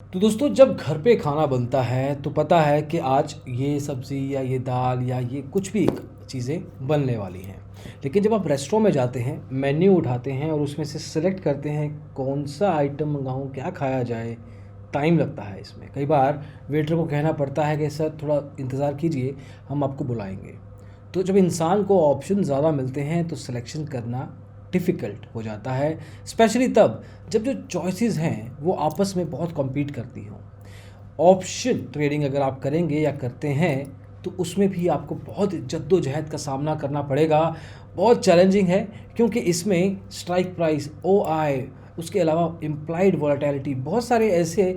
तो दोस्तों जब घर पे खाना बनता है तो पता है कि आज ये सब्ज़ी या ये दाल या ये कुछ भी चीज़ें बनने वाली हैं। लेकिन जब आप रेस्टोरेंट में जाते हैं, मेन्यू उठाते हैं और उसमें से सेलेक्ट करते हैं कौन सा आइटम मँगाऊँ, क्या खाया जाए, टाइम लगता है इसमें। कई बार वेटर को कहना पड़ता है कि सर थोड़ा इंतज़ार कीजिए, हम आपको बुलाएँगे। तो जब इंसान को ऑप्शन ज़्यादा मिलते हैं तो सिलेक्शन करना डिफ़िकल्ट हो जाता है, स्पेशली तब जब जो चॉइसेस हैं वो आपस में बहुत कॉम्पीट करती हों। ऑप्शन ट्रेडिंग अगर आप करेंगे या करते हैं तो उसमें भी आपको बहुत जद्दोजहद का सामना करना पड़ेगा। बहुत चैलेंजिंग है क्योंकि इसमें स्ट्राइक प्राइस, ओआई, उसके अलावा इम्प्लाइड वॉलेटिलिटी, बहुत सारे ऐसे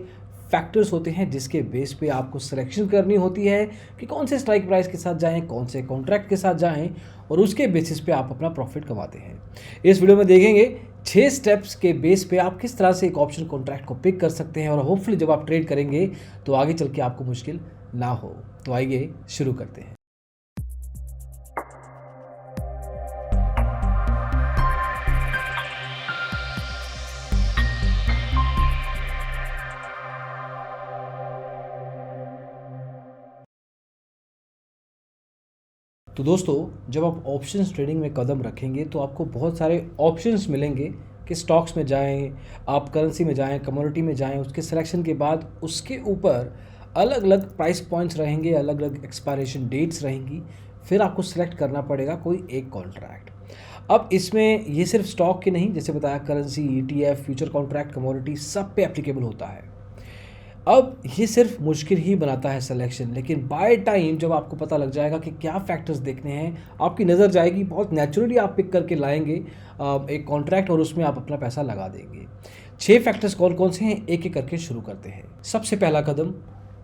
फैक्टर्स होते हैं जिसके बेस पे आपको सिलेक्शन करनी होती है कि कौन से स्ट्राइक प्राइस के साथ जाएं, कौन से कॉन्ट्रैक्ट के साथ जाएं और उसके बेसिस पे आप अपना प्रॉफिट कमाते हैं। इस वीडियो में देखेंगे 6 स्टेप्स के बेस पे आप किस तरह से एक ऑप्शन कॉन्ट्रैक्ट को पिक कर सकते हैं और होपफुली जब आप ट्रेड करेंगे तो आगे चल के आपको मुश्किल ना हो। तो आइए शुरू करते हैं। तो दोस्तों जब आप ऑप्शंस ट्रेडिंग में कदम रखेंगे तो आपको बहुत सारे ऑप्शंस मिलेंगे कि स्टॉक्स में जाएं, आप करेंसी में जाएं, कमोडिटी में जाएं। उसके सिलेक्शन के बाद उसके ऊपर अलग अलग प्राइस पॉइंट्स रहेंगे, अलग अलग एक्सपायरेशन डेट्स रहेंगी। फिर आपको सेलेक्ट करना पड़ेगा कोई एक कॉन्ट्रैक्ट। अब इसमें ये सिर्फ स्टॉक के नहीं, जैसे बताया currency, ETF, future contract, commodity, सब पे एप्लीकेबल होता है। अब ये सिर्फ मुश्किल ही बनाता है सिलेक्शन, लेकिन बाय टाइम जब आपको पता लग जाएगा कि क्या फैक्टर्स देखने हैं, आपकी नज़र जाएगी, बहुत नेचुरली आप पिक करके लाएंगे एक कॉन्ट्रैक्ट और उसमें आप अपना पैसा लगा देंगे। 6 फैक्टर्स कौन कौन से हैं, एक एक करके शुरू करते हैं। सबसे पहला कदम,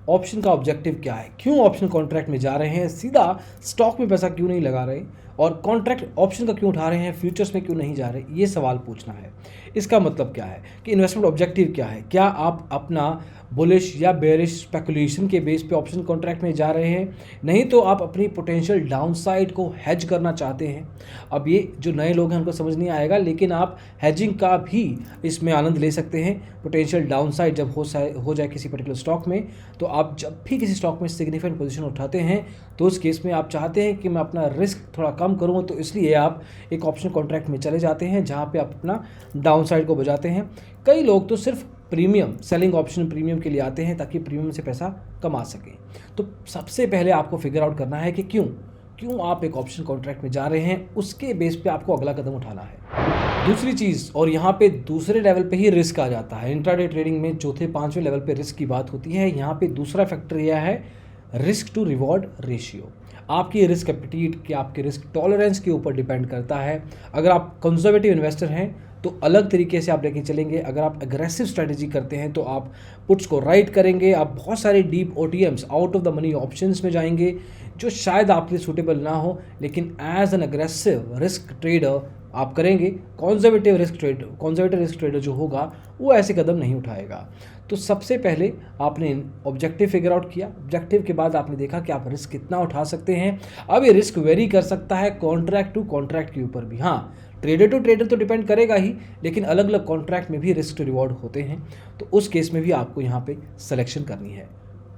ऑप्शन का ऑब्जेक्टिव क्या है, क्यों ऑप्शन कॉन्ट्रैक्ट में जा रहे हैं, सीधा स्टॉक में पैसा क्यों नहीं लगा रहे और कॉन्ट्रैक्ट ऑप्शन का क्यों उठा रहे हैं, फ्यूचर्स में क्यों नहीं जा रहे, ये सवाल पूछना है। इसका मतलब क्या है कि इन्वेस्टमेंट ऑब्जेक्टिव क्या है, क्या आप अपना बुलिश या बेरिश स्पेकुलेशन के बेस पे ऑप्शन कॉन्ट्रैक्ट में जा रहे हैं, नहीं तो आप अपनी पोटेंशियल डाउनसाइड को हेज करना चाहते हैं। अब ये जो नए लोग हैं उनको समझ नहीं आएगा, लेकिन आप हेजिंग का भी इसमें आनंद ले सकते हैं। पोटेंशियल डाउनसाइड जब हो जाए किसी पर्टिकुलर स्टॉक में, तो आप जब भी किसी स्टॉक में सिग्निफिकेंट पोजीशन उठाते हैं तो उस केस में आप चाहते हैं कि मैं अपना रिस्क थोड़ा कम करूं, तो इसलिए आप एक ऑप्शन कॉन्ट्रैक्ट में चले जाते हैं जहां पे आप अपना डाउनसाइड को बचाते हैं। कई लोग तो सिर्फ प्रीमियम सेलिंग ऑप्शन प्रीमियम के लिए आते हैं ताकि प्रीमियम से पैसा कमा सकें। तो सबसे पहले आपको फिगर आउट करना है कि क्यों आप एक ऑप्शन कॉन्ट्रैक्ट में जा रहे हैं, उसके बेस पे आपको अगला कदम उठाना है। दूसरी चीज़, और यहाँ पे दूसरे लेवल पे ही रिस्क आ जाता है। इंट्राडे ट्रेडिंग में चौथे पांचवें लेवल पे रिस्क की बात होती है। यहाँ पे दूसरा फैक्टर यह है रिस्क टू रिवॉर्ड रेशियो। आपकी रिस्क एपिटीट कि आपके रिस्क टॉलरेंस के ऊपर डिपेंड करता है। अगर आप कंजर्वेटिव इन्वेस्टर हैं तो अलग तरीके से आप लेके चलेंगे। अगर आप एग्रेसिव स्ट्रेटजी करते हैं तो आप पुट्स को राइट करेंगे, आप बहुत सारे deep OTMs, out of the money options में जाएंगे जो शायद आपके लिए सूटेबल ना हो, लेकिन as an aggressive risk trader आप करेंगे। कॉन्जर्वेटिव रिस्क ट्रेडर जो होगा वो ऐसे कदम नहीं उठाएगा। तो सबसे पहले आपने ऑब्जेक्टिव फिगर आउट किया, ऑब्जेक्टिव के बाद आपने देखा कि आप रिस्क कितना उठा सकते हैं। अब ये रिस्क वेरी कर सकता है कॉन्ट्रैक्ट टू कॉन्ट्रैक्ट के ऊपर भी। हाँ, ट्रेडर टू ट्रेडर तो डिपेंड करेगा ही, लेकिन अलग अलग कॉन्ट्रैक्ट में भी रिस्क टू रिवॉर्ड होते हैं, तो उस केस में भी आपको यहाँ पे सिलेक्शन करनी है।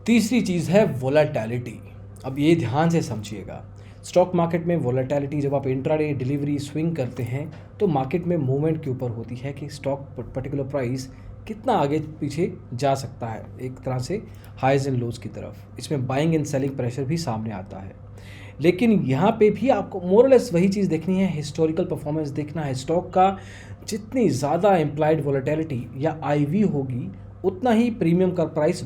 तीसरी चीज़ है वोलेटिलिटी। अब ये ध्यान से समझिएगा, स्टॉक मार्केट में वोलेटिलिटी जब आप इंट्राडे डिलीवरी स्विंग करते हैं तो मार्केट में मूवमेंट के ऊपर होती है कि स्टॉक पर्टिकुलर प्राइस कितना आगे पीछे जा सकता है, एक तरह से हाइज एंड लोज की तरफ। इसमें बाइंग एंड सेलिंग प्रेशर भी सामने आता है। लेकिन यहाँ पे भी आपको मोरलेस वही चीज़ देखनी है, हिस्टोरिकल परफॉर्मेंस देखना है स्टॉक का। जितनी ज़्यादा इम्प्लाइड वोलेटिलिटी या आईवी होगी उतना ही प्रीमियम का प्राइस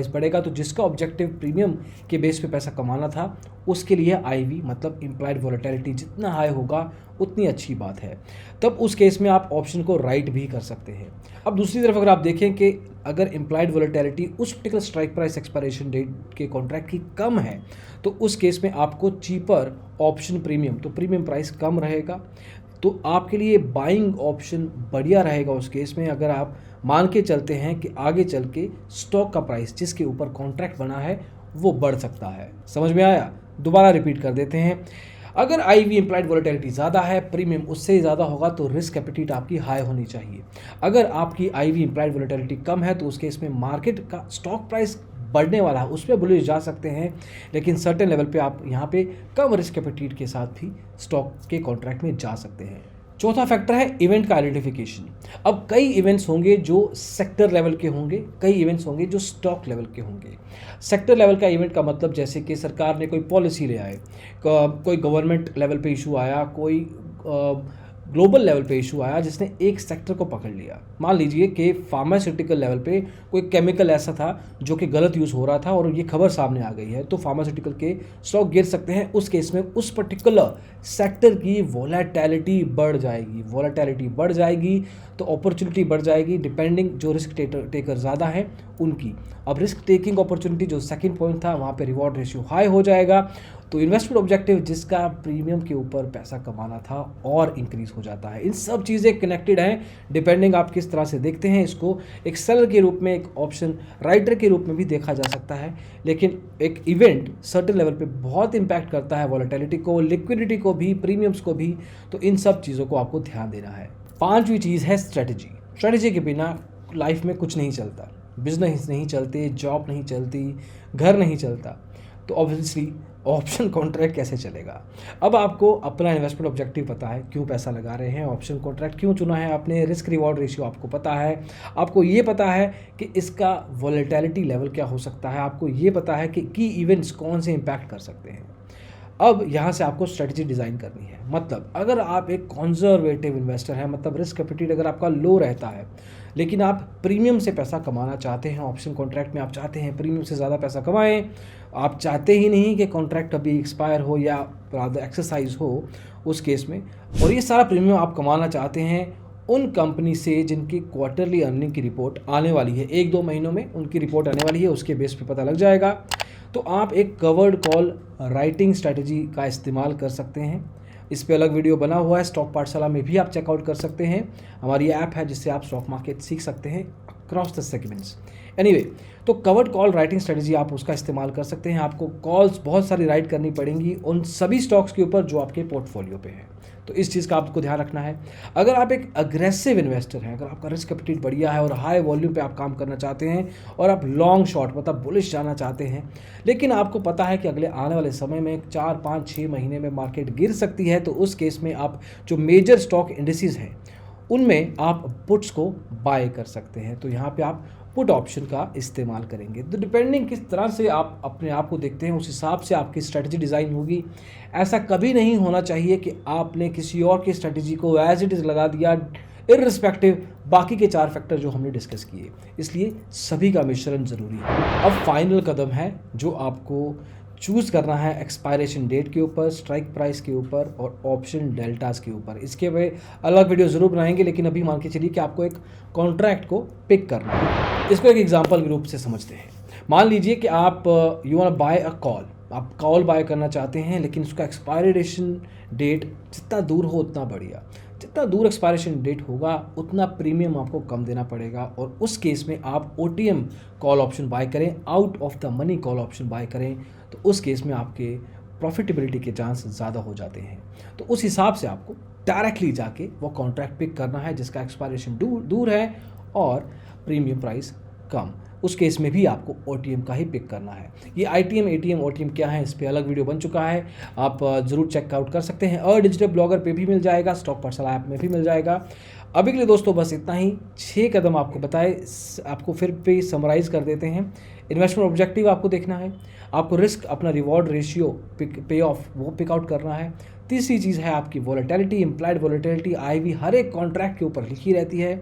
बढ़ेगा। तो जिसका ऑब्जेक्टिव प्रीमियम के बेस पे पैसा कमाना था उसके लिए आईवी मतलब इम्प्लाइड वोलेटिलिटी जितना हाई होगा उतनी अच्छी बात है। तब उस केस में आप ऑप्शन को राइट भी कर सकते हैं। अब दूसरी तरफ अगर आप देखें कि अगर इम्प्लाइड वोलेटिलिटी उस particular strike price expiration date के कॉन्ट्रैक्ट की कम है तो उस केस में आपको चीपर ऑप्शन प्रीमियम, तो प्रीमियम प्राइस कम रहेगा, तो आपके लिए बाइंग ऑप्शन बढ़िया रहेगा उस केस में। अगर आप मान के चलते हैं कि आगे चल के स्टॉक का प्राइस जिसके ऊपर कॉन्ट्रैक्ट बना है वो बढ़ सकता है। समझ में आया? दोबारा रिपीट कर देते हैं। अगर आईवी इम्प्लाइड वोलेटिलिटी ज़्यादा है, प्रीमियम उससे ज़्यादा होगा, तो रिस्क एपेटाइट आपकी हाई होनी चाहिए। अगर आपकी आईवी इम्प्लाइड वोलेटिलिटी कम है तो उस केस में मार्केट का स्टॉक प्राइस बढ़ने वाला है, उसमें बुलिश जा सकते हैं, लेकिन सर्टेन लेवल पे आप यहाँ पे कम रिस्क एपेटाइट के साथ भी स्टॉक के कॉन्ट्रैक्ट में जा सकते हैं। चौथा फैक्टर है इवेंट का आइडेंटिफिकेशन। अब कई इवेंट्स होंगे जो सेक्टर लेवल के होंगे, कई इवेंट्स होंगे जो स्टॉक लेवल के होंगे। सेक्टर लेवल का इवेंट का मतलब जैसे कि सरकार ने कोई पॉलिसी ले आए, कोई गवर्नमेंट लेवल पे इशू आया, कोई ग्लोबल लेवल पे इशू आया जिसने एक सेक्टर को पकड़ लिया। मान लीजिए कि फार्मास्यूटिकल लेवल पे कोई केमिकल ऐसा था जो कि गलत यूज़ हो रहा था और ये खबर सामने आ गई है, तो फार्मास्यूटिकल के स्टॉक गिर सकते हैं। उस केस में उस पर्टिकुलर सेक्टर की वोलेटिलिटी बढ़ जाएगी, वोलेटिलिटी बढ़ जाएगी तो अपॉर्चुनिटी बढ़ जाएगी, डिपेंडिंग जो रिस्क टेकर ज़्यादा है उनकी। अब रिस्क टेकिंग अपॉर्चुनिटी जो सेकंड पॉइंट था, वहाँ पे रिवॉर्ड रेशियो हाई हो जाएगा, तो इन्वेस्टमेंट ऑब्जेक्टिव जिसका प्रीमियम के ऊपर पैसा कमाना था और इंक्रीज हो जाता है। इन सब चीज़ें कनेक्टेड हैं, डिपेंडिंग आप किस तरह से देखते हैं इसको। एक सेलर के रूप में, एक ऑप्शन राइटर के रूप में भी देखा जा सकता है, लेकिन एक इवेंट सर्टेन लेवल पे बहुत इंपैक्ट करता है वॉलेटिलिटी को, लिक्विडिटी को भी, प्रीमियम्स को भी, तो इन सब चीज़ों को आपको ध्यान देना है। पांचवी चीज़ है स्ट्रेटजी। स्ट्रेटजी के बिना लाइफ में कुछ नहीं चलता, बिजनेस नहीं चलते, जॉब नहीं चलती, घर नहीं चलता, तो ऑब्वियसली ऑप्शन कॉन्ट्रैक्ट कैसे चलेगा। अब आपको अपना इन्वेस्टमेंट ऑब्जेक्टिव पता है, क्यों पैसा लगा रहे हैं, ऑप्शन कॉन्ट्रैक्ट क्यों चुना है आपने, रिस्क रिवॉर्ड रेशियो आपको पता है, आपको ये पता है कि इसका वॉलेटिलिटी लेवल क्या हो सकता है, आपको ये पता है कि की इवेंट्स कौन से इम्पैक्ट कर सकते हैं। अब यहाँ से आपको स्ट्रेटजी डिज़ाइन करनी है। मतलब अगर आप एक कॉन्जर्वेटिव इन्वेस्टर हैं, मतलब रिस्क एपेटाइट अगर आपका लो रहता है, लेकिन आप प्रीमियम से पैसा कमाना चाहते हैं, ऑप्शन कॉन्ट्रैक्ट में आप चाहते हैं प्रीमियम से ज़्यादा पैसा कमाएं, आप चाहते ही नहीं कि कॉन्ट्रैक्ट अभी एक्सपायर हो या एक्सरसाइज हो उस केस में, और ये सारा प्रीमियम आप कमाना चाहते हैं उन कंपनी से जिनकी क्वार्टरली अर्निंग की रिपोर्ट आने वाली है, 1-2 महीनों में उनकी रिपोर्ट आने वाली है, उसके बेस पे पता लग जाएगा, तो आप एक कवर्ड कॉल राइटिंग स्ट्रैटेजी का इस्तेमाल कर सकते हैं। इस पे अलग वीडियो बना हुआ है, स्टॉक पाठशाला में भी आप चेकआउट कर सकते हैं। हमारी ऐप है जिससे आप स्टॉक मार्केट सीख सकते हैं अक्रॉस द सेगमेंट्स। एनीवे, तो कवर्ड कॉल राइटिंग स्ट्रेटजी आप उसका इस्तेमाल कर सकते हैं। आपको कॉल्स बहुत सारी राइट करनी पड़ेंगी उन सभी स्टॉक्स के ऊपर जो आपके पोर्टफोलियो पे हैं, तो इस चीज़ का आपको ध्यान रखना है। अगर आप एक अग्रेसिव इन्वेस्टर हैं, अगर आपका रिस्क एपेटाइट बढ़िया है और हाई वॉल्यूम पे आप काम करना चाहते हैं और आप लॉन्ग शॉर्ट मतलब बुलिश जाना चाहते हैं, लेकिन आपको पता है कि अगले आने वाले समय में 4, 5, 6 महीने में मार्केट गिर सकती है, तो उस केस में आप जो मेजर स्टॉक इंडिसेस हैं उनमें आप पुट्स को बाय कर सकते हैं। तो यहाँ पे आप पुट ऑप्शन का इस्तेमाल करेंगे। तो डिपेंडिंग किस तरह से आप अपने आप को देखते हैं उस हिसाब से आपकी स्ट्रेटजी डिज़ाइन होगी। ऐसा कभी नहीं होना चाहिए कि आपने किसी और की स्ट्रेटजी को एज इट इज़ लगा दिया इररिस्पेक्टिव बाकी के 4 फैक्टर जो हमने डिस्कस किए, इसलिए सभी का मिश्रण ज़रूरी है। अब फाइनल कदम है जो आपको चूज़ करना है एक्सपायरेशन डेट के ऊपर, स्ट्राइक प्राइस के ऊपर और ऑप्शन डेल्टास के ऊपर। इसके वे अलग वीडियो ज़रूर बनाएंगे, लेकिन अभी मान के चलिए कि आपको एक कॉन्ट्रैक्ट को पिक करना है। इसको एक एग्जांपल के रूप से समझते हैं। मान लीजिए कि आप you want bye a call, आप कॉल बाय करना चाहते हैं, लेकिन उसका एक्सपायरेशन डेट जितना दूर हो उतना बढ़िया, जितना दूर एक्सपायरेशन डेट होगा उतना प्रीमियम आपको कम देना पड़ेगा, और उस केस में आप OTM कॉल ऑप्शन बाय करें, out of the money call option buy करें, तो उस केस में आपके प्रॉफिटेबिलिटी के चांस ज़्यादा हो जाते हैं। तो उस हिसाब से आपको डायरेक्टली जाके वो कॉन्ट्रैक्ट पिक करना है जिसका एक्सपायरेशन दूर है और प्रीमियम प्राइस कम। उस केस में भी आपको OTM का ही पिक करना है। ये ITM, ATM, OTM क्या है, इस पर अलग वीडियो बन चुका है, आप ज़रूर चेकआउट कर सकते हैं। और डिजिटल ब्लॉगर पे भी मिल जाएगा, स्टॉक पाठशाला ऐप में भी मिल जाएगा। अभी के लिए दोस्तों बस इतना ही। 6 कदम आपको बताए, आपको फिर पे समराइज कर देते हैं। इन्वेस्टमेंट ऑब्जेक्टिव आपको देखना है, आपको रिस्क अपना रिवॉर्ड रेशियो पे ऑफ वो पिक आउट करना है। तीसरी चीज़ है आपकी वॉलेटिलिटी, इम्प्लाइड वॉलेटिलिटी IV हर एक कॉन्ट्रैक्ट के ऊपर लिखी रहती है।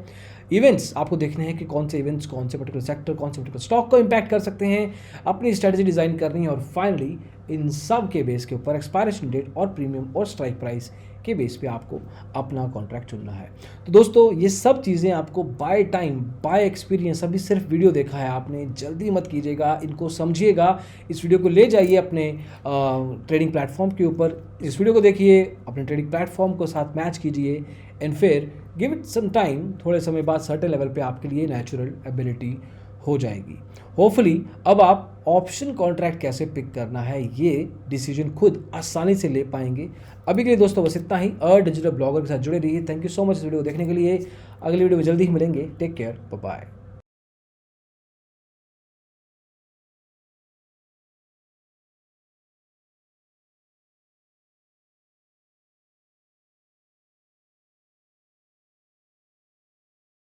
इवेंट्स आपको देखने हैं कि कौन से इवेंट्स कौन से पर्टिकुलर सेक्टर, कौन से पर्टिकुलर स्टॉक को इम्पैक्ट कर सकते हैं, अपनी स्ट्रेटजी डिज़ाइन करनी है, और फाइनली इन सब के बेस के ऊपर एक्सपायरेशन डेट और प्रीमियम और स्ट्राइक प्राइस के बेस पे आपको अपना कॉन्ट्रैक्ट चुनना है। तो दोस्तों ये सब चीज़ें आपको बाय टाइम, बाय एक्सपीरियंस, अभी सिर्फ वीडियो देखा है आपने, जल्दी मत कीजिएगा, इनको समझिएगा, इस वीडियो को ले जाइए अपने ट्रेडिंग प्लेटफॉर्म के ऊपर, इस वीडियो को देखिए, अपने ट्रेडिंग प्लेटफॉर्म को साथ मैच कीजिए, एंड फिर गिव इट सम टाइम, थोड़े समय बाद सर्टेन लेवल पे आपके लिए नेचुरल एबिलिटी हो जाएगी। होपफुली अब आप ऑप्शन कॉन्ट्रैक्ट कैसे पिक करना है ये डिसीजन खुद आसानी से ले पाएंगे। अभी के लिए दोस्तों बस इतना ही। डिजिटल ब्लॉगर के साथ जुड़े रहिए। थैंक यू सो मच इस वीडियो को देखने के लिए। अगली वीडियो में जल्दी ही मिलेंगे। Take care, bye bye.